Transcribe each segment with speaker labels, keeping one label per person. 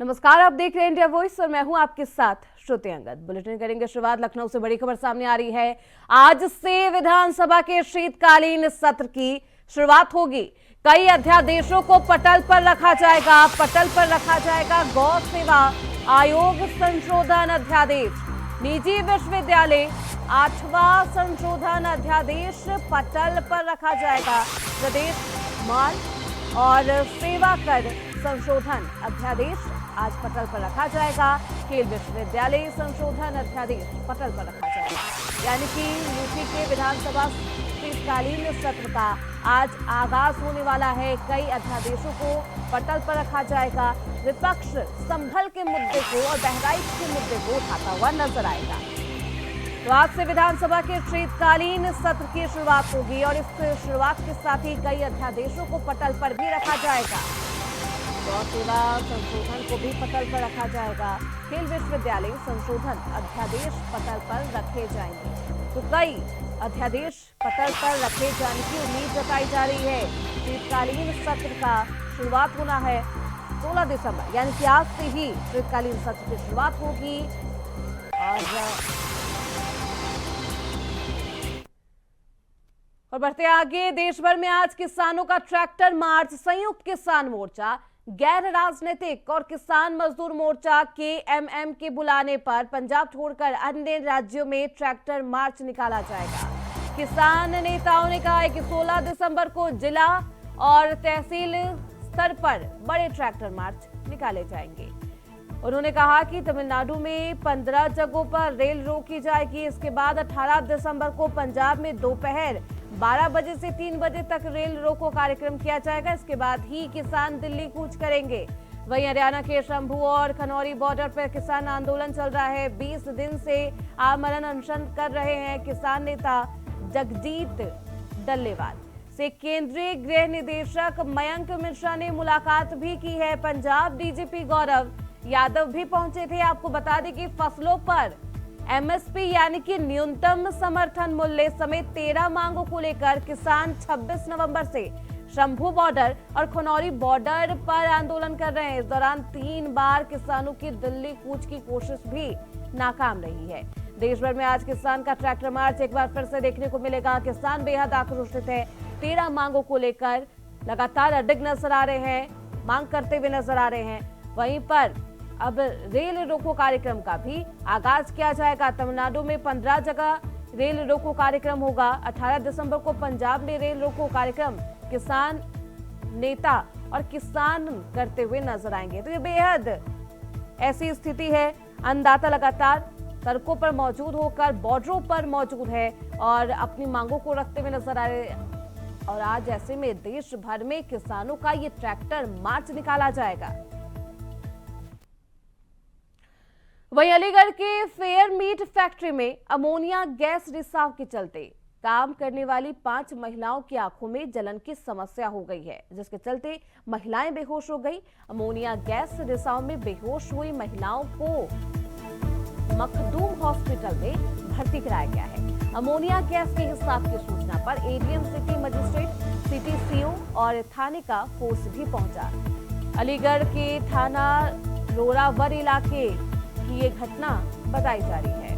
Speaker 1: नमस्कार, आप देख रहे हैं इंडिया वॉइस और मैं हूं आपके साथ श्रुति अंगद। बुलेटिन करेंगे शुरुआत। लखनऊ से बड़ी खबर सामने आ रही है। आज से विधानसभा के शीतकालीन सत्र की शुरुआत होगी। कई अध्यादेशों को पटल पर रखा जाएगा। गौ सेवा आयोग संशोधन अध्यादेश, निजी विश्वविद्यालय 8वां संशोधन अध्यादेश पटल पर रखा जाएगा। प्रदेश माल और सेवा कर संशोधन अध्यादेश आज पटल पर रखा जाएगा। खेल विश्वविद्यालय संशोधन अध्यादेश पटल पर रखा जाएगा। यानी कि यूपी के विधानसभा शीतकालीन सत्र का आज आगाज होने वाला है। कई अध्यादेशों को पटल पर रखा जाएगा। विपक्ष संभल के मुद्दे को और बहराइच के मुद्दे को उठाता हुआ नजर आएगा। तो आज से विधानसभा के शीतकालीन सत्र की शुरुआत होगी और इस शुरुआत के साथ ही कई अध्यादेशों को पटल पर भी रखा जाएगा। गौ सेवा संशोधन को भी पटल पर रखा जाएगा। खेल विश्वविद्यालय संशोधन अध्यादेश पटल पर रखे जाएंगे। तो कई अध्यादेश पटल पर रखे जाने की उम्मीद जताई जा रही है। शीतकालीन सत्र का शुरुआत होना है 16 दिसंबर, यानी कि आज से ही शीतकालीन सत्र की शुरुआत होगी। और बढ़ते आगे, देश भर में आज किसानों का ट्रैक्टर मार्च। संयुक्त किसान मोर्चा, गैर राजनीतिक और किसान मजदूर मोर्चा KMM के बुलाने पर पंजाब छोड़कर अन्य राज्यों में ट्रैक्टर मार्च निकाला जाएगा। किसान नेताओं ने कहा है कि 16 दिसंबर को जिला और तहसील स्तर पर बड़े ट्रैक्टर मार्च निकाले जाएंगे। उन्होंने कहा कि तमिलनाडु में 15 जगहों पर रेल रोकी जाएगी। इसके बाद 18 दिसंबर को पंजाब में दोपहर 12 बजे से 3 बजे तक रेल रोको कार्यक्रम किया जाएगा। इसके बाद ही किसान दिल्ली कूच करेंगे। वहीं हरियाणा के शंभू और खनौरी बॉर्डर पर किसान आंदोलन चल रहा है। 20 दिन से आमरण अनशन कर रहे हैं किसान नेता जगजीत डल्लेवाल से केंद्रीय गृह निदेशक मयंक मिश्रा ने मुलाकात भी की है। पंजाब DGP गौरव यादव भी पहुंचे थे। आपको बता दें कि फसलों पर MSP यानी कि न्यूनतम समर्थन मूल्य समेत 13 मांगों को लेकर किसान 26 नवंबर से शंभू बॉर्डर और खनौरी बॉर्डर पर आंदोलन कर रहे हैं। इस दौरान 3 बार किसानों की दिल्ली कूच की कोशिश भी नाकाम रही है। देश भर में आज किसान का ट्रैक्टर मार्च एक बार फिर से देखने को मिलेगा। किसान बेहद आक्रोशित है। 13 मांगों को लेकर लगातार अडिग नजर आ रहे हैं, मांग करते हुए नजर आ रहे हैं। वहीं पर अब रेल रोको कार्यक्रम का भी आगाज किया जाएगा। तमिलनाडु में 15 जगह रेल रोको कार्यक्रम होगा। 18 दिसंबर को पंजाब में रेल रोको कार्यक्रम किसान नेता और किसान करते हुए नजर आएंगे। तो ये बेहद ऐसी स्थिति है। अन्नदाता लगातार सड़कों पर मौजूद होकर बॉर्डरों पर मौजूद है और अपनी मांगों को रखते हुए नजर आ रहे हैं। और आज ऐसे में देश भर में किसानों का ये ट्रैक्टर मार्च निकाला जाएगा। वहीं अलीगढ़ के फेयर मीट फैक्ट्री में अमोनिया गैस रिसाव के चलते काम करने वाली 5 महिलाओं की आंखों में जलन की समस्या हो गई है, जिसके चलते महिलाएं बेहोश हो गई। अमोनिया गैस रिसाव में बेहोश हुई महिलाओं को मखदूम हॉस्पिटल में भर्ती कराया गया है। अमोनिया गैस के रिसाव की सूचना पर ADM city magistrate, city CO और थाने का फोर्स भी पहुंचा। अलीगढ़ के थाना रोरावर इलाके की ये घटना बताई जा रही है,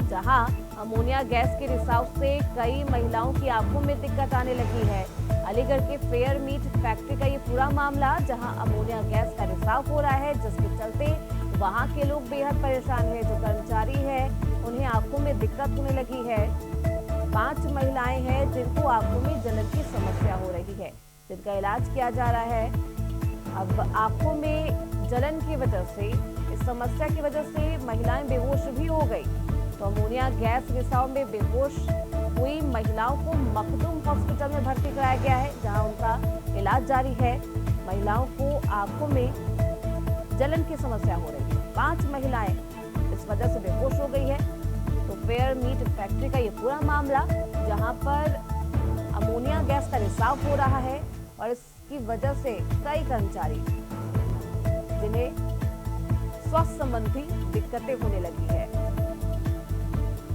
Speaker 1: जहां अमोनिया गैस के रिसाव से कई महिलाओं की आंखों में दिक्कत आने लगी है। अलीगढ़ के फेयर मीट फैक्ट्री का ये पूरा मामला, जहां अमोनिया गैस का रिसाव हो रहा है, जिसके चलते वहां के लोग बेहद परेशान हैं। जो कर्मचारी है उन्हें आंखों में दिक्कत होने लगी है। 5 महिलाएं हैं जिनको आंखों में जलन की समस्या हो रही है, जिनका इलाज किया जा रहा है। अब आंखों में जलन की वजह से, इस समस्या की वजह से महिलाएं बेहोश भी हो गई। तो अमोनिया गैस रिसाव में बेहोश हुई महिलाओं को मखदूम हॉस्पिटल में भर्ती कराया गया है, जहां उनका इलाज जारी है। महिलाओं को आंखों में जलन की समस्या हो रही है। 5 महिलाएं इस वजह से बेहोश हो गई है। तो फेयर मीट फैक्ट्री का ये पूरा मामला, जहां पर अमोनिया गैस का रिसाव हो रहा है और इसकी वजह से कई कर्मचारी जिन्हें स्वास्थ्य संबंधी दिक्कतें होने लगी है।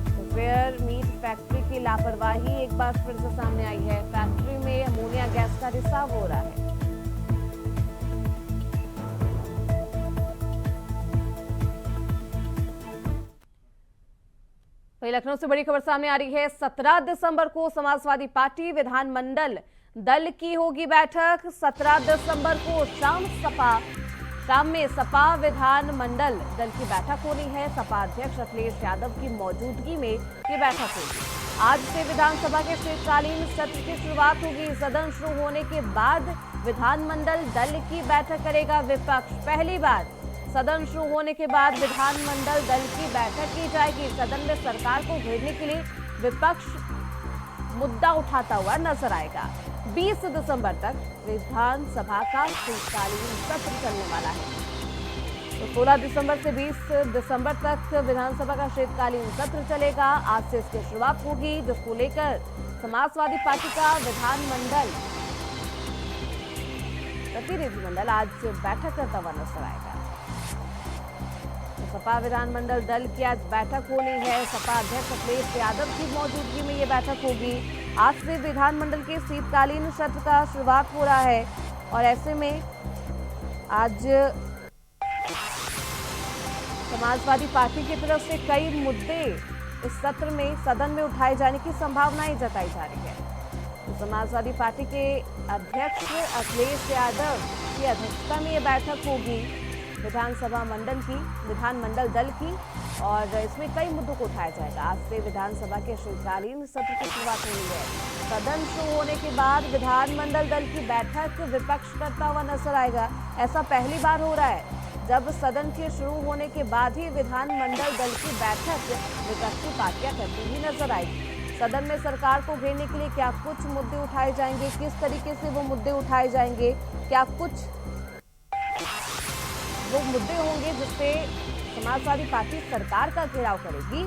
Speaker 1: तो फेयर मीट फैक्ट्री की लापरवाही एक बार फिर से सामने आई है। फैक्ट्री में अमोनिया गैस का रिसाव हो रहा है। वहीं लखनऊ से बड़ी खबर सामने आ रही है। 17 दिसंबर को समाजवादी पार्टी विधानमंडल दल की होगी बैठक। 17 दिसंबर को शाम में सपा विधानमंडल दल की बैठक होनी है। सपा अध्यक्ष अखिलेश यादव की मौजूदगी में ये बैठक होगी। आज से विधानसभा के शीतकालीन सत्र की शुरुआत होगी। सदन शुरू होने के बाद विधानमंडल दल की बैठक करेगा विपक्ष। पहली बार सदन शुरू होने के बाद विधानमंडल दल की बैठक की जाएगी। सदन में सरकार को घेरने के लिए विपक्ष मुद्दा उठाता हुआ नजर आएगा। 20 दिसंबर तक विधानसभा का शीतकालीन सत्र चलने वाला है। तो 16 दिसंबर से 20 दिसंबर तक विधानसभा का शीतकालीन सत्र चलेगा। आज से इसकी शुरुआत होगी, जिसको लेकर समाजवादी पार्टी का विधानमंडल प्रतिनिधिमंडल आज बैठक करता हुआ नजर आएगा। सपा विधानमंडल दल की आज बैठक होनी है। सपा अध्यक्ष अखिलेश यादव की मौजूदगी में ये बैठक होगी। आज से विधानमंडल के शीतकालीन सत्र का शुरुआत हो रहा है और ऐसे में आज समाजवादी पार्टी की तरफ से कई मुद्दे इस सत्र में सदन में उठाए जाने की संभावनाएं जताई जा रही है। तो समाजवादी पार्टी के अध्यक्ष अखिलेश यादव की अध्यक्षता में ये बैठक होगी विधानमंडल दल की, और इसमें कई मुद्दों को उठाया जाएगा। आज से विधानसभा के शीतकालीन सत्र की शुरुआत हुई है। सदन शुरू होने के बाद विधानमंडल दल की बैठक विपक्ष करता हुआ नजर आएगा। ऐसा पहली बार हो रहा है जब सदन के शुरू होने के बाद ही विधानमंडल दल की बैठक विपक्षी पार्टियां करती हुई नजर आएगी। सदन में सरकार को घेरने के लिए क्या कुछ मुद्दे उठाए जाएंगे, किस तरीके से वो मुद्दे उठाए जाएंगे, क्या कुछ वो मुद्दे होंगे जिससे समाजवादी पार्टी सरकार का घेराव करेगी,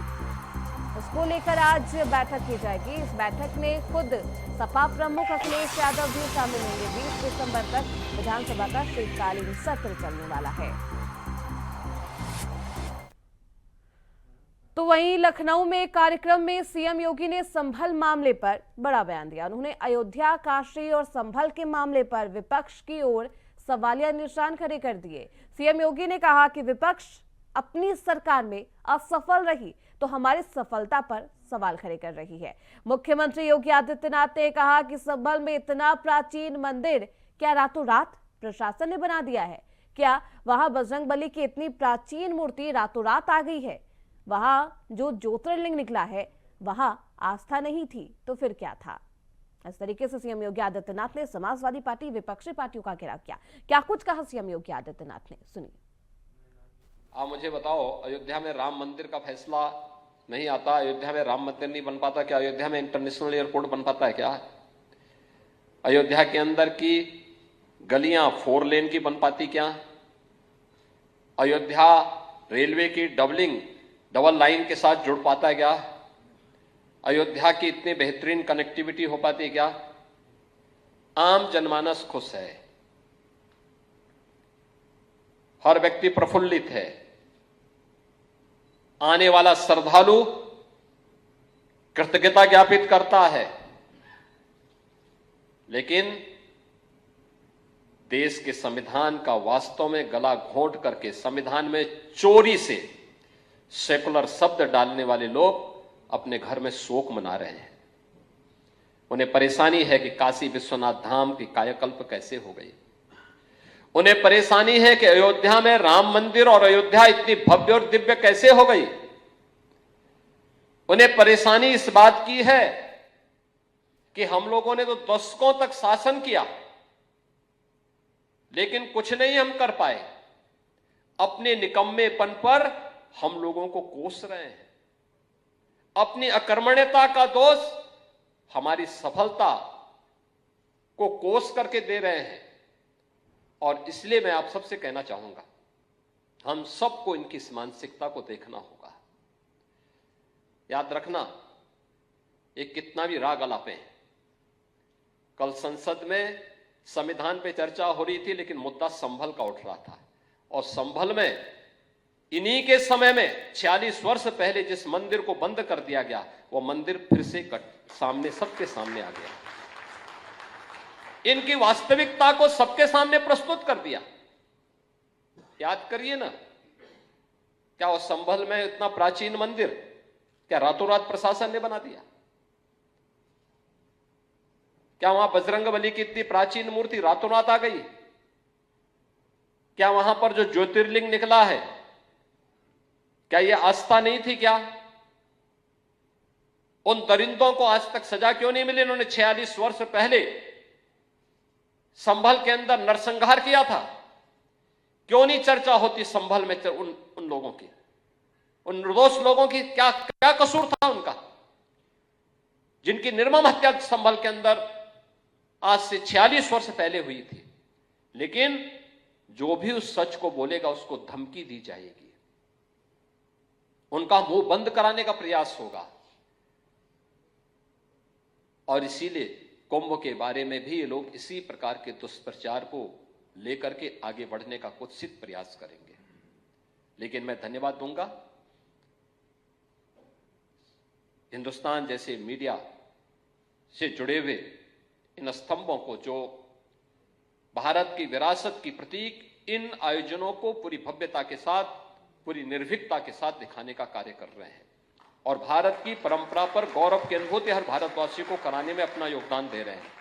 Speaker 1: उसको लेकर आज बैठक की जाएगी। इस बैठक में खुद सपा प्रमुख अखिलेश यादव भी शामिल होंगे। 20 दिसंबर तक विधानसभा का शीतकालीन सत्र चलने वाला है। तो वहीं लखनऊ में कार्यक्रम में सीएम योगी ने संभल मामले पर बड़ा बयान दिया। उन्होंने अयोध्या, काशी और संभल के मामले पर विपक्ष की ओर सवालिया निशान खड़े कर दिए। सीएम योगी ने कहा कि विपक्ष अपनी सरकार में असफल रही तो हमारी सफलता पर सवाल खड़े कर रही है। मुख्यमंत्री योगी आदित्यनाथ ने कहा कि संभल में इतना प्राचीन मंदिर क्या रातों रात प्रशासन ने बना दिया है? क्या वहां बजरंगबली की इतनी प्राचीन मूर्ति रातों रात आ गई है? वहां जो ज्योतिर्लिंग निकला है वहां आस्था नहीं थी तो फिर क्या था? इस तरीके से सीएम योगी आदित्यनाथ ने समाजवादी पार्टी विपक्षी पार्टियों का घेराव किया। क्या कुछ कहा सीएम योगी आदित्यनाथ ने, सुनिए।
Speaker 2: आप मुझे बताओ, अयोध्या में राम मंदिर का फैसला नहीं आता, अयोध्या में राम मंदिर नहीं बन पाता, क्या अयोध्या में इंटरनेशनल एयरपोर्ट बन पाता है? क्या अयोध्या के अंदर की गलियां 4 लेन की बन पाती? क्या अयोध्या रेलवे की डबल लाइन के साथ जुड़ पाता है? क्या अयोध्या की इतनी बेहतरीन कनेक्टिविटी हो पाती है? क्या आम जनमानस खुश है, हर व्यक्ति प्रफुल्लित है, आने वाला श्रद्धालु कृतज्ञता ज्ञापित करता है। लेकिन देश के संविधान का वास्तव में गला घोंट करके संविधान में चोरी से सेकुलर शब्द डालने वाले लोग अपने घर में शोक मना रहे हैं। उन्हें परेशानी है कि काशी विश्वनाथ धाम की कायाकल्प कैसे हो गई। उन्हें परेशानी है कि अयोध्या में राम मंदिर और अयोध्या इतनी भव्य और दिव्य कैसे हो गई। उन्हें परेशानी इस बात की है कि हम लोगों ने तो दशकों तक शासन किया लेकिन कुछ नहीं हम कर पाए। अपने निकम्मेपन पर हम लोगों को कोस रहे हैं। अपनी अकर्मण्यता का दोष हमारी सफलता को कोस करके दे रहे हैं। और इसलिए मैं आप सबसे कहना चाहूंगा, हम सबको इनकी इस मानसिकता को देखना होगा। याद रखना, ये कितना भी राग अलापे, कल संसद में संविधान पे चर्चा हो रही थी लेकिन मुद्दा संभल का उठ रहा था। और संभल में इन्हीं के समय में 46 वर्ष पहले जिस मंदिर को बंद कर दिया गया वो मंदिर फिर से सबके सामने आ गया। इनकी वास्तविकता को सबके सामने प्रस्तुत कर दिया। याद करिए ना, क्या वो संभल में इतना प्राचीन मंदिर क्या रातों रात प्रशासन ने बना दिया? क्या वहां बजरंगबली की इतनी प्राचीन मूर्ति रातों रात आ गई? क्या वहां पर जो ज्योतिर्लिंग निकला है, क्या यह आस्था नहीं थी क्या? उन दरिंदों को आज तक सजा क्यों नहीं मिली? इन्होंने 46 वर्ष पहले संभल के अंदर नरसंहार किया था। क्यों नहीं चर्चा होती संभल में उन लोगों की, उन निर्दोष लोगों की? क्या क्या कसूर था उनका, जिनकी निर्मम हत्या संभल के अंदर आज से 46 वर्ष पहले हुई थी? लेकिन जो भी उस सच को बोलेगा उसको धमकी दी जाएगी, उनका मुंह बंद कराने का प्रयास होगा। और इसीलिए कुंभ के बारे में भी ये लोग इसी प्रकार के दुष्प्रचार को लेकर के आगे बढ़ने का कुत्सित प्रयास करेंगे। लेकिन मैं धन्यवाद दूंगा हिंदुस्तान जैसे मीडिया से जुड़े हुए इन स्तंभों को, जो भारत की विरासत की प्रतीक इन आयोजनों को पूरी भव्यता के साथ, पूरी निर्भीकता के साथ दिखाने का कार्य कर रहे हैं और भारत की परंपरा पर गौरव की अनुभूति हर भारतवासी को कराने में अपना योगदान दे रहे हैं।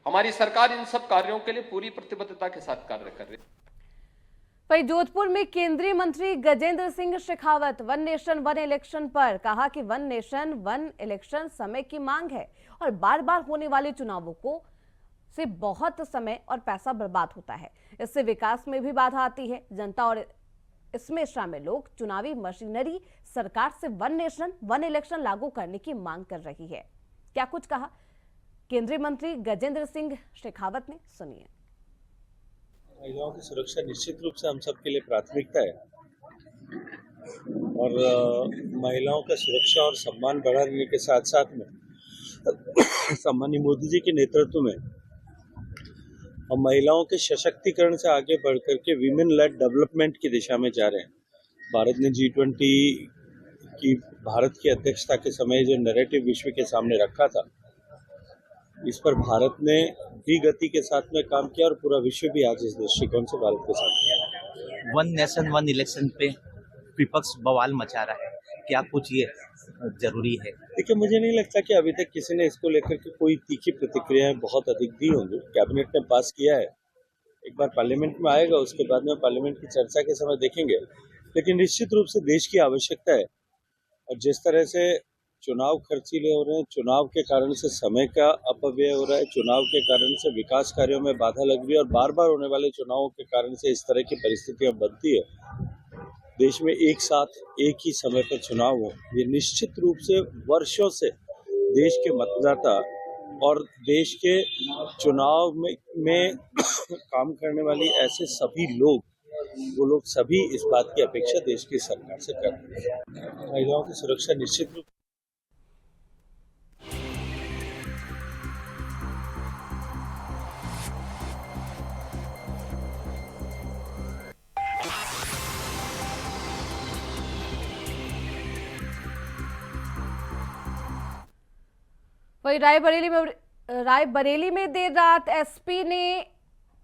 Speaker 2: हमारी सरकार इन सब कार्यों के लिए पूरी प्रतिबद्धता के साथ कार्य कर रही है।
Speaker 1: वहीं जोधपुर में केंद्रीय मंत्री Gajendra Singh Shekhawat one nation one election पर कहा कि वन नेशन वन इलेक्शन समय की मांग है और बार बार होने वाले चुनावों को से बहुत समय और पैसा बर्बाद होता है। इससे विकास में भी बाधा आती है। जनता और इसमें शामिल लोग चुनावी मशीनरी सरकार से वन नेशन वन इलेक्शन लागू करने की मांग कर रही है। क्या कुछ कहा केंद्रीय मंत्री गजेंद्र सिंह शेखावत ने, सुनिए।
Speaker 3: महिलाओं की सुरक्षा निश्चित रूप से हम सबके लिए प्राथमिकता है और महिलाओं का सुरक्षा और सम्मान बढ़ाने के साथ साथ में सम्मानीय मोदी जी के नेतृत्व में हम महिलाओं के सशक्तिकरण से आगे बढ़कर के विमेन लेड डेवलपमेंट की दिशा में जा रहे हैं। भारत ने G20 की भारत की अध्यक्षता के समय जो नैरेटिव विश्व के सामने रखा था, इस पर भारत ने भी गति के साथ में काम किया और पूरा विश्व भी आज इस दृष्टिकोण से भारत के साथ किया।
Speaker 4: वन नेशन वन इलेक्शन पे विपक्ष बवाल मचा रहा है, क्या कुछ ये जरूरी है?
Speaker 3: देखिए, मुझे नहीं लगता कि अभी तक किसी ने इसको लेकर के कोई तीखी प्रतिक्रियाएं बहुत अधिक दी होंगी। कैबिनेट ने पास किया है, एक बार पार्लियामेंट में आएगा, उसके बाद में पार्लियामेंट की चर्चा के समय देखेंगे। लेकिन निश्चित रूप से देश की आवश्यकता है और जिस तरह से चुनाव खर्चीले हो रहे हैं, चुनाव के कारण से समय का अपव्यय हो रहा है, चुनाव के कारण से विकास कार्यों में बाधा लग रही है और बार बार होने वाले चुनावों के कारण से इस तरह की परिस्थितियां बनती है। देश में एक साथ एक ही समय पर चुनाव हो, ये निश्चित रूप से वर्षों से देश के मतदाता और देश के चुनाव में काम करने वाली ऐसे सभी लोग, वो लोग सभी इस बात की अपेक्षा देश की सरकार से कर रहे हैं। महिलाओं की सुरक्षा निश्चित रूप
Speaker 1: वही रायबरेली में देर रात एसपी ने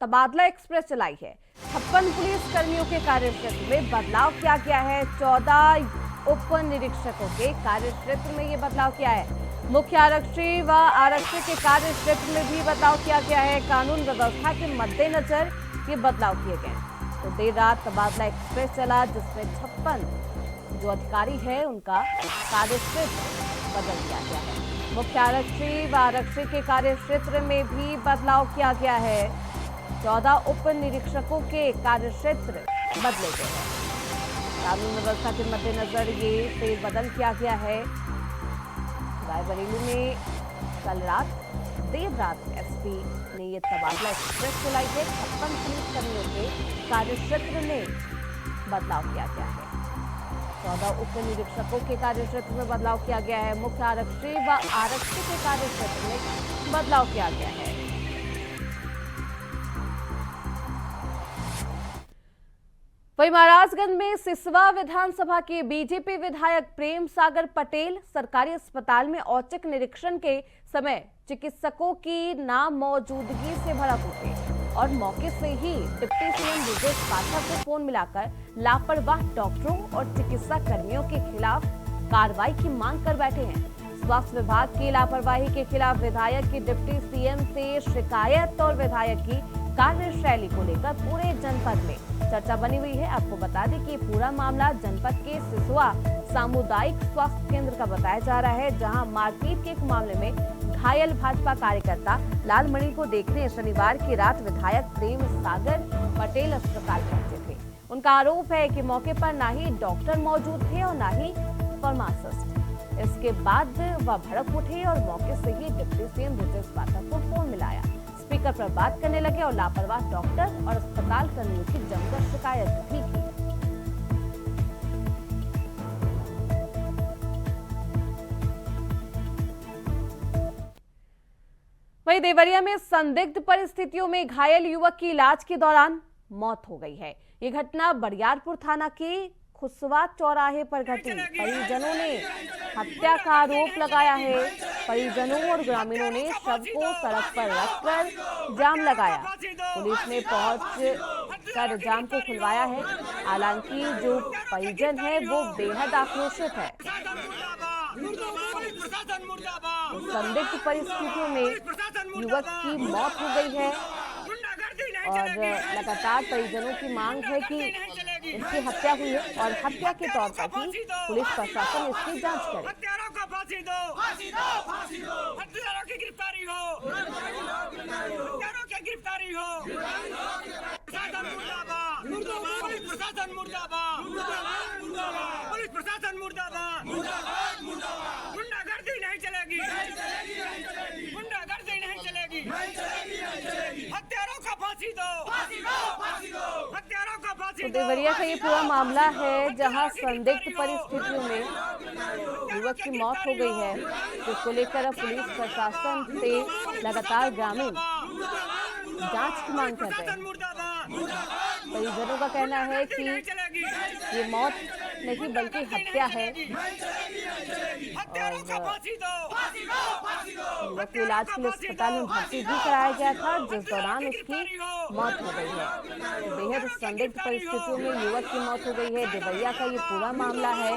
Speaker 1: तबादला एक्सप्रेस चलाई है। 56 पुलिस कर्मियों के कार्यक्षेत्र में बदलाव किया गया है। 14 उप निरीक्षकों के कार्यक्षेत्र में ये बदलाव किया है। मुख्य आरक्षी व आरक्षी के कार्यक्षेत्र में भी बदलाव किया गया है। कानून व्यवस्था के मद्देनजर ये बदलाव किए गए। तो देर रात तबादला एक्सप्रेस चला, जिसमें 56 जो अधिकारी है उनका कार्यक्षेत्र बदल दिया गया है। मुख्य आरक्षी व आरक्षी के कार्यक्षेत्र में भी बदलाव किया गया है। 14 उप निरीक्षकों के कार्यक्षेत्र बदले गए हैं। कानून व्यवस्था के मद्देनजर ये फेरबदल किया गया है। रायबरेली में कल रात देर रात एसपी ने ये तबादला एक्सप्रेस चलाई है। 56 पुलिसकर्मियों के कार्यक्षेत्र में बदलाव किया गया है। 14 उप निरीक्षकों के कार्यक्षेत्र में बदलाव किया गया है। मुख्य आरक्षी व आरक्षी के कार्यक्षेत्र में बदलाव किया गया है। वहीं महाराजगंज में सिसवा विधानसभा के बीजेपी विधायक प्रेम सागर पटेल सरकारी अस्पताल में औचक निरीक्षण के समय चिकित्सकों की नामौजूदगी से भड़क उठे और मौके से ही डिप्टी सीएम ब्रजेश पाठक को फोन मिलाकर लापरवाह डॉक्टरों और चिकित्सा कर्मियों के खिलाफ कार्रवाई की मांग कर बैठे हैं। स्वास्थ्य विभाग की लापरवाही के खिलाफ विधायक की डिप्टी सीएम से शिकायत और विधायक की कार्यशैली को लेकर पूरे जनपद में चर्चा बनी हुई है। आपको बता दें कि पूरा मामला जनपद के सिसवा सामुदायिक स्वास्थ्य केंद्र का बताया जा रहा है, जहां मारपीट के एक मामले में घायल भाजपा कार्यकर्ता लालमणि को देखने शनिवार की रात विधायक प्रेम सागर पटेल अस्पताल पहुंचे थे। उनका आरोप है कि मौके पर ना ही डॉक्टर मौजूद थे और ना ही फार्मासिस्ट। इसके बाद वह भड़क उठे और मौके से ही डिप्टी सीएम ब्रजेश पाठक को फोन मिलाया, स्पीकर पर बात करने लगे और लापरवाह डॉक्टर और अस्पताल कर्मियों की जमकर शिकायत भी की। वहीं देवरिया में संदिग्ध परिस्थितियों में घायल युवक की इलाज के दौरान मौत हो गई है। ये घटना बरियारपुर थाना के खुसवा चौराहे पर घटी। परिजनों ने हत्या का आरोप लगाया है। परिजनों और ग्रामीणों ने शव को सड़क पर रखकर जाम लगाया। पुलिस ने पहुंचकर जाम को खुलवाया है। हालांकि जो परिजन है वो बेहद आक्रोशित है। संदिग्ध परिस्थितियों में युवक की मौत हो गई है और लगातार परिजनों की मांग है कि इसकी हत्या हुई है और हत्या के तौर पर ही पुलिस प्रशासन इसकी जांच करे।
Speaker 5: हत्यारों को फांसी दो, हत्यारों की गिरफ्तारी हो, हत्यारों की गिरफ्तारी हो। प्रशासन मुर्दाबाद, पुलिस प्रशासन मुर्दाबाद, पुलिस प्रशासन मुर्दाबाद। गुंडागर्दी नहीं चलेगी, गुंडागर्दी नहीं चलेगी। हत्यारों को फांसी दो, हत्यारों को फांसी
Speaker 1: तो
Speaker 5: दो।
Speaker 1: देवरिया का ये पूरा मामला है, जहां संदिग्ध परिस्थितियों में युवक की मौत हो गई है, जिसको लेकर अब पुलिस प्रशासन से लगातार ग्रामीण जांच की मांग कर रहे हैं। परिजनों का कहना है कि ये मौत नहीं बल्कि हत्या है और युवक को इलाज के लिए अस्पताल में भर्ती भी कराया गया था, जिस दौरान उसकी मौत हो गई है। तो बेहद संदिग्ध परिस्थितियों में युवक की मौत हो गई है। देवरिया का ये पूरा मामला है,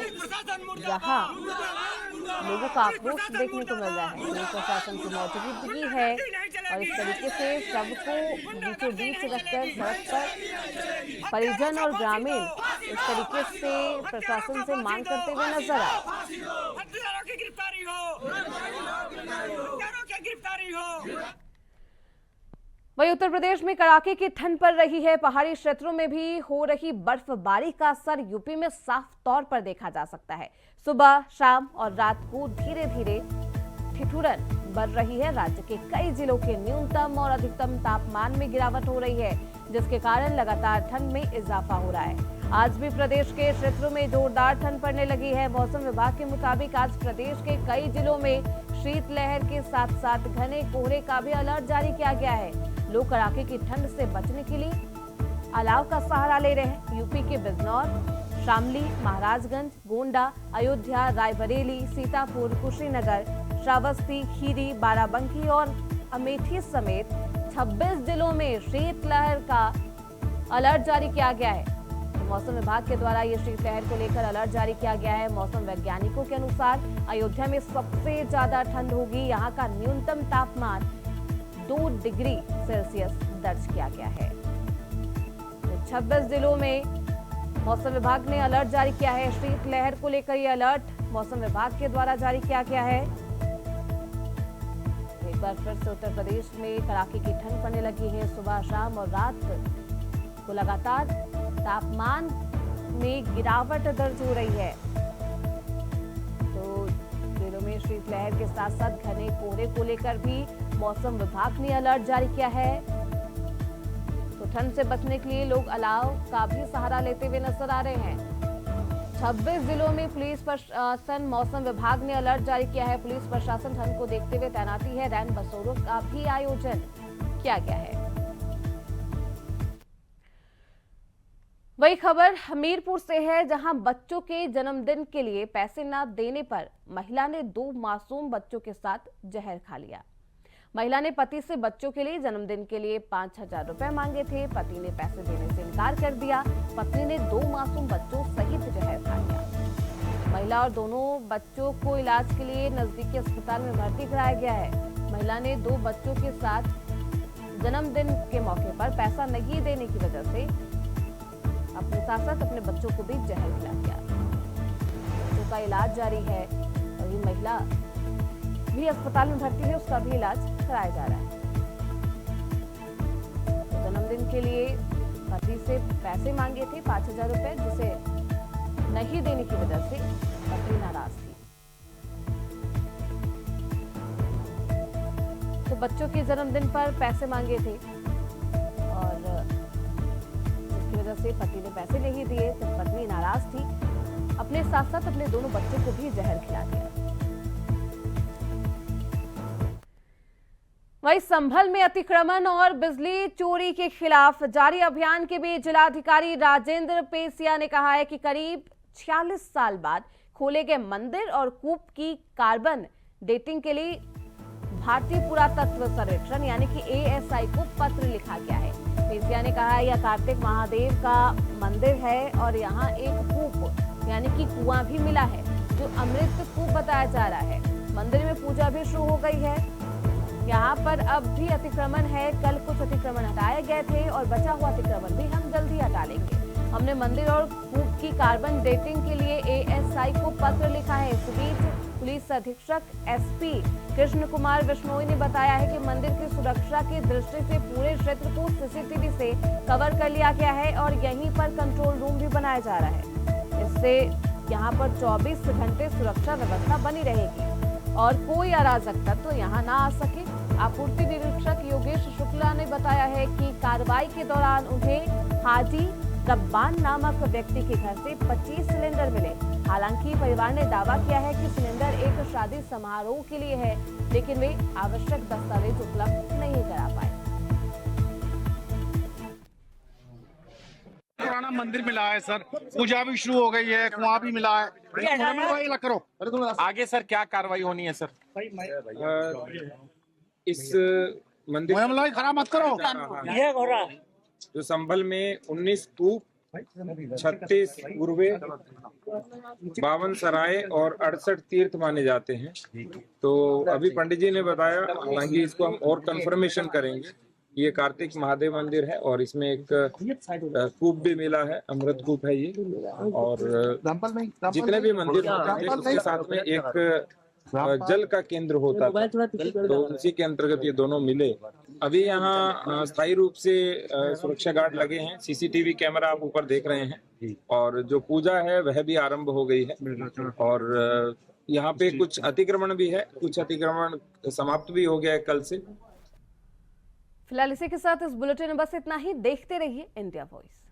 Speaker 1: जहां लोगों का आक्रोश देखने को मिल रहा है। पुलिस प्रशासन की मौजूदगी है और इस तरीके से शव को बीचों बीच रखकर सड़क पर परिजन और ग्रामीण इस तरीके से प्रशासन से मांग करते हुए नजर आए।
Speaker 5: हत्यारों की गिरफ्तारी हो, हत्यारों की गिरफ्तारी हो।
Speaker 1: वहीं उत्तर प्रदेश में कड़ाके की ठंड पड़ रही है। पहाड़ी क्षेत्रों में भी हो रही बर्फबारी का असर यूपी में साफ तौर पर देखा जा सकता है। सुबह, शाम और रात को धीरे धीरे ठिठुरन बढ़ रही है। राज्य के कई जिलों के न्यूनतम और अधिकतम तापमान में गिरावट हो रही है, जिसके कारण लगातार ठंड में इजाफा हो रहा है। आज भी प्रदेश के क्षेत्रों में जोरदार ठंड पड़ने लगी है। मौसम विभाग के मुताबिक आज प्रदेश के कई जिलों में शीतलहर के साथ साथ घने कोहरे का भी अलर्ट जारी किया गया है। लोग कड़ाके की ठंड से बचने के लिए अलाव का सहारा ले रहे हैं। यूपी के बिजनौर, शामली, महाराजगंज, गोंडा, अयोध्या, रायबरेली, सीतापुर, कुशीनगर, श्रावस्ती, खीरी, बाराबंकी और अमेठी समेत 26 जिलों में शीतलहर का अलर्ट जारी किया गया है। मौसम विभाग के द्वारा ये शीतलहर को लेकर अलर्ट जारी किया गया है। मौसम वैज्ञानिकों के अनुसार अयोध्या में सबसे ज्यादा ठंड होगी। यहाँ का न्यूनतम तापमान 2 डिग्री सेल्सियस दर्ज किया गया है। तो 26 जिलों में मौसम विभाग ने अलर्ट जारी किया है। शीतलहर को लेकर ये अलर्ट मौसम विभाग के द्वारा जारी किया गया है। एक बार फिर से उत्तर प्रदेश में कड़ाके की ठंड पड़ने लगी है। सुबह, शाम और रात को लगातार तापमान में गिरावट दर्ज हो रही है। तो जिलों में शीतलहर के साथ साथ घने कोहरे को लेकर भी मौसम विभाग ने अलर्ट जारी किया है। तो ठंड से बचने के लिए लोग अलाव का भी सहारा लेते हुए नजर आ रहे हैं। 26 जिलों में पुलिस प्रशासन, मौसम विभाग ने अलर्ट जारी किया है। पुलिस प्रशासन ठंड को देखते हुए तैनाती है। रैन बसेरों का भी आयोजन किया गया है। वही खबर हमीरपुर से है, जहां बच्चों के जन्मदिन के लिए पैसे न देने पर महिला ने 2 मासूम बच्चों के साथ जहर खा लिया। महिला ने पति से बच्चों के लिए जन्मदिन के लिए 5,000 रुपए मांगे थे। पति ने पैसे देने से इनकार कर दिया। पत्नी ने 2 मासूम बच्चों सहित जहर खा लिया। महिला और दोनों बच्चों को इलाज के लिए नजदीकी अस्पताल में भर्ती कराया गया है। महिला ने 2 बच्चों के साथ जन्मदिन के मौके पर पैसा नहीं देने की वजह से अपने साथ साथ अपने बच्चों को भी जहर खिला दिया। बच्चों का इलाज जारी है और ये महिला भी अस्पताल में भर्ती है, उसका भी इलाज कराया जा रहा है। जन्मदिन के लिए पति से पैसे मांगे थे 5,000 रुपए, जिसे नहीं देने की वजह से पत्नी नाराज थी। तो बच्चों के जन्मदिन पर पैसे मांगे थे और जिसकी वजह से पति ने पैसे नहीं दिए तो पत्नी नाराज थी। अपने साथ साथ अपने दोनों बच्चों को भी जहर खिला दिया। वहीं संभल में अतिक्रमण और बिजली चोरी के खिलाफ जारी अभियान के बीच जिलाधिकारी राजेंद्र पेसिया ने कहा है कि करीब 46 साल बाद खोले गए मंदिर और कूप की कार्बन डेटिंग के लिए भारतीय पुरातत्व सर्वेक्षण यानी कि ASI को पत्र लिखा गया है। पेसिया ने कहा यह कार्तिक महादेव का मंदिर है और यहाँ एक कूप यानी कि कुआं भी मिला है जो अमृत कूप बताया जा रहा है। मंदिर में पूजा भी शुरू हो गई है। यहाँ पर अब भी अतिक्रमण है। कल कुछ अतिक्रमण हटाए गए थे और बचा हुआ अतिक्रमण भी हम जल्दी हटा लेंगे। हमने मंदिर और कूप की कार्बन डेटिंग के लिए ASI को पत्र लिखा है। इस बीच पुलिस अधीक्षक SP कृष्ण कुमार बिश्नोई ने बताया है कि मंदिर की सुरक्षा की दृष्टि से पूरे क्षेत्र को CCTV से कवर कर लिया गया है और यहीं पर कंट्रोल रूम भी बनाया जा रहा है। इससे यहाँ पर 24 घंटे सुरक्षा व्यवस्था बनी रहेगी और कोई अराजक तत्व यहाँ ना आ सके। आपूर्ति निरीक्षक योगेश शुक्ला ने बताया है कि कार्रवाई के दौरान उन्हें हाजी रब्बान नामक व्यक्ति के घर से 25 सिलेंडर मिले। हालांकि परिवार ने दावा किया है कि सिलेंडर एक शादी समारोह के लिए है, लेकिन वे आवश्यक दस्तावेज उपलब्ध नहीं करा पाए।
Speaker 6: पुराना मंदिर मिला है सर, पूजा भी शुरू हो गई है, कुआं भी मिला है। करो
Speaker 7: आगे सर क्या कार्रवाई होनी है सर?
Speaker 8: इस मंदिर
Speaker 6: खराब मत करो।
Speaker 8: जो संभल में 19 कूप, 36 उर्वे, 52 सराय और 68 तीर्थ माने जाते हैं। तो अभी पंडित जी ने बताया, हालांकि इसको हम और कंफर्मेशन करेंगे। ये कार्तिक महादेव मंदिर है और इसमें एक कूप भी मिला है, अमृत कूप है ये। और जितने भी मंदिर होते हैं उसके साथ में एक जल का केंद्र होता है, तो उसी के अंतर्गत ये दोनों मिले। अभी यहाँ स्थायी रूप से सुरक्षा गार्ड लगे हैं, CCTV कैमरा आप ऊपर देख रहे हैं और जो पूजा है वह भी आरंभ हो गई है। और यहाँ पे कुछ अतिक्रमण भी है, कुछ अतिक्रमण समाप्त भी हो गया है कल से।
Speaker 1: फिलहाल इसी के साथ इस बुलेटिन में बस इतना ही। देखते रहिए इंडिया वॉइस।